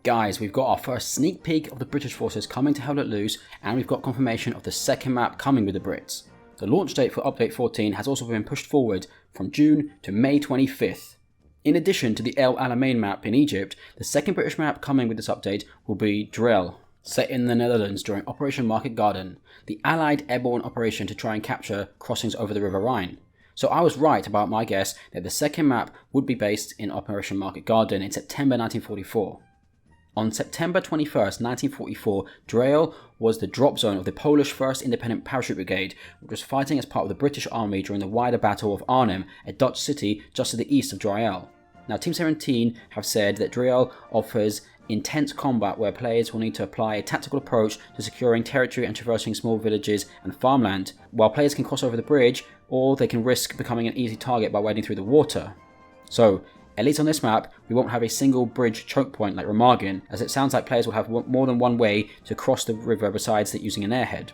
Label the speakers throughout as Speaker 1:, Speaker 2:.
Speaker 1: Guys, we've got our first sneak peek of the British forces coming to Hell Let Loose, and we've got confirmation of the second map coming with the Brits. The launch date for Update 14 has also been pushed forward from June to May 25th. In addition to the El Alamein map in Egypt, the second British map coming with this update will be Drell, set in the Netherlands during Operation Market Garden, the Allied airborne operation to try and capture crossings over the River Rhine. So I was right about my guess that the second map would be based in Operation Market Garden in September 1944. On September 21st, 1944, Drell was the drop zone of the Polish 1st Independent Parachute Brigade, which was fighting as part of the British Army during the wider Battle of Arnhem, a Dutch city just to the east of Drell. Now, Team 17 have said that Drell offers intense combat where players will need to apply a tactical approach to securing territory and traversing small villages and farmland, while players can cross over the bridge, or they can risk becoming an easy target by wading through the water. So, at least on this map, we won't have a single bridge choke point like Remagen, as it sounds like players will have more than one way to cross the river besides that using an airhead.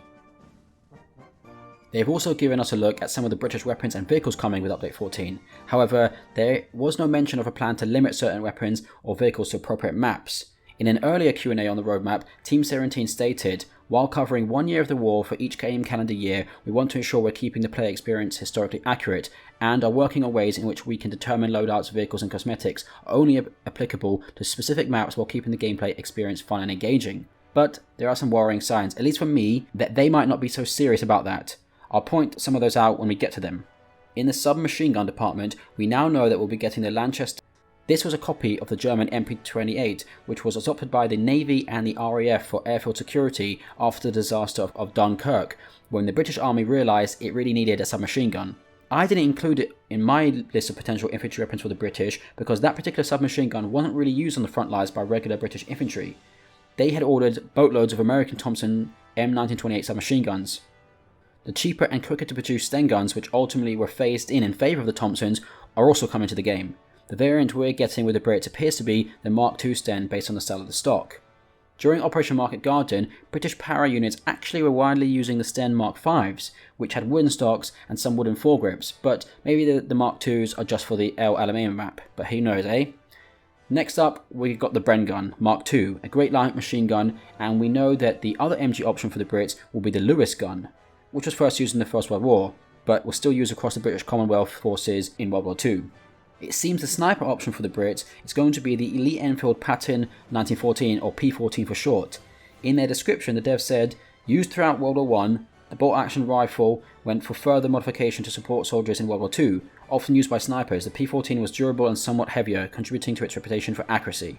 Speaker 1: They have also given us a look at some of the British weapons and vehicles coming with Update 14. However, there was no mention of a plan to limit certain weapons or vehicles to appropriate maps. In an earlier Q&A on the roadmap, Team 17 stated, "While covering 1 year of the war for each game calendar year, we want to ensure we're keeping the player experience historically accurate, and are working on ways in which we can determine loadouts, vehicles and cosmetics are only applicable to specific maps while keeping the gameplay experience fun and engaging." But there are some worrying signs, at least for me, that they might not be so serious about that. I'll point some of those out when we get to them. In the submachine gun department, we now know that we'll be getting the Lanchester. This was a copy of the German MP-28, which was adopted by the Navy and the RAF for airfield security after the disaster of Dunkirk, when the British Army realised it really needed a submachine gun. I didn't include it in my list of potential infantry weapons for the British because that particular submachine gun wasn't really used on the front lines by regular British infantry. They had ordered boatloads of American Thompson M1928 submachine guns. The cheaper and quicker to produce Sten guns, which ultimately were phased in favour of the Thompsons, are also coming to the game. The variant we're getting with the Brits appears to be the Mark II Sten based on the style of the stock. During Operation Market Garden, British para units actually were widely using the Sten Mark Vs, which had wooden stocks and some wooden foregrips, but maybe the Mark IIs are just for the El Alamein map, but who knows, eh? Next up, we've got the Bren gun, Mark II, a great light machine gun, and we know that the other MG option for the Brits will be the Lewis gun, which was first used in the First World War, but was still used across the British Commonwealth forces in World War II. It seems the sniper option for the Brits is going to be the Elite Enfield Patton 1914, or P14 for short. In their description, the devs said, used throughout World War I, the bolt-action rifle went for further modification to support soldiers in World War II. Often used by snipers, the P14 was durable and somewhat heavier, contributing to its reputation for accuracy.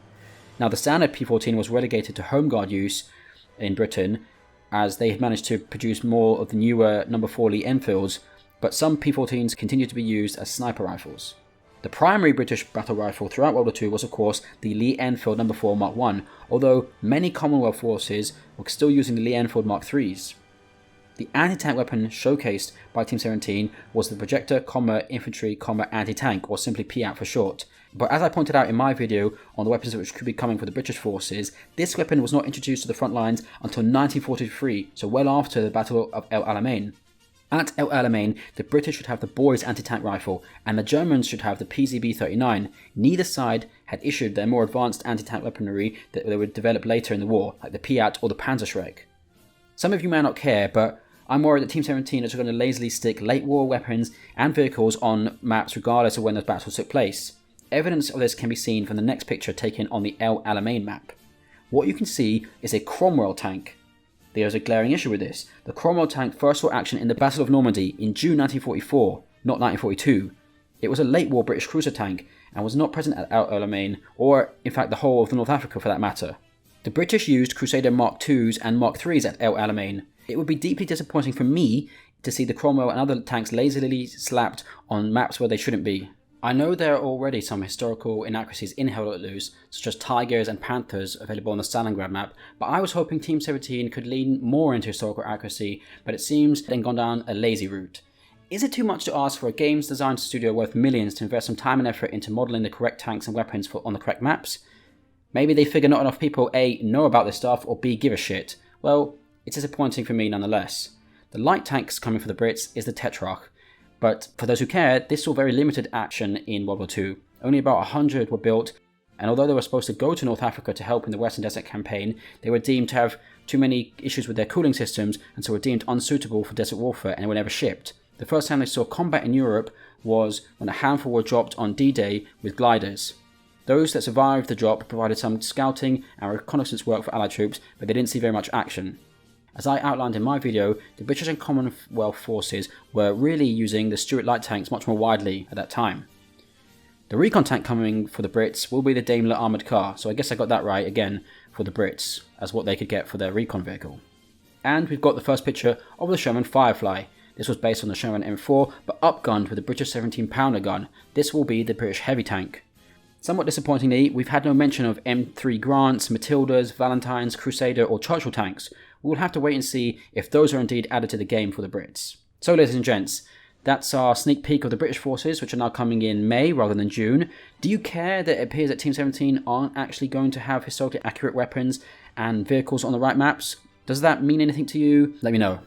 Speaker 1: Now, the standard P14 was relegated to Home Guard use in Britain, as they had managed to produce more of the newer No. 4 Lee Enfields, but some P14s continued to be used as sniper rifles. The primary British battle rifle throughout World War II was of course the Lee Enfield No. 4 Mark I, although many Commonwealth forces were still using the Lee Enfield Mark IIIs. The anti-tank weapon showcased by Team 17 was the Projector, Infantry, Anti-Tank, or simply PAT for short. But as I pointed out in my video on the weapons which could be coming for the British forces, this weapon was not introduced to the front lines until 1943, so well after the Battle of El Alamein. At El Alamein, the British should have the Boys anti-tank rifle, and the Germans should have the PZB-39. Neither side had issued their more advanced anti-tank weaponry that they would develop later in the war, like the PAT or the Panzerschreck. Some of you may not care, but I'm worried that Team 17 is going to lazily stick late war weapons and vehicles on maps regardless of when those battles took place. Evidence of this can be seen from the next picture taken on the El Alamein map. What you can see is a Cromwell tank. There's a glaring issue with this. The Cromwell tank first saw action in the Battle of Normandy in June 1944, not 1942. It was a late war British cruiser tank and was not present at El Alamein, or in fact the whole of North Africa for that matter. The British used Crusader Mark IIs and Mark IIIs at El Alamein. It would be deeply disappointing for me to see the Cromwell and other tanks lazily slapped on maps where they shouldn't be. I know there are already some historical inaccuracies in Hell Let Loose, such as Tigers and Panthers available on the Stalingrad map, but I was hoping Team 17 could lean more into historical accuracy, but it seems they've gone down a lazy route. Is it too much to ask for a games design studio worth millions to invest some time and effort into modelling the correct tanks and weapons on the correct maps? Maybe they figure not enough people A, know about this stuff, or B, give a shit. Well, it's disappointing for me nonetheless. The light tanks coming for the Brits is the Tetrarch, but for those who care, this saw very limited action in World War II. Only about 100 were built, and although they were supposed to go to North Africa to help in the Western Desert Campaign, they were deemed to have too many issues with their cooling systems, and so were deemed unsuitable for desert warfare and were never shipped. The first time they saw combat in Europe was when a handful were dropped on D-Day with gliders. Those that survived the drop provided some scouting and reconnaissance work for Allied troops, but they didn't see very much action. As I outlined in my video, the British and Commonwealth forces were really using the Stuart light tanks much more widely at that time. The recon tank coming for the Brits will be the Daimler armoured car, so I guess I got that right again for the Brits, as what they could get for their recon vehicle. And we've got the first picture of the Sherman Firefly. This was based on the Sherman M4, but upgunned with a British 17-pounder gun. This will be the British heavy tank. Somewhat disappointingly, we've had no mention of M3 Grants, Matildas, Valentines, Crusader or Churchill tanks. We'll have to wait and see if those are indeed added to the game for the Brits. So ladies and gents, that's our sneak peek of the British forces, which are now coming in May rather than June. Do you care that it appears that Team 17 aren't actually going to have historically accurate weapons and vehicles on the right maps? Does that mean anything to you? Let me know.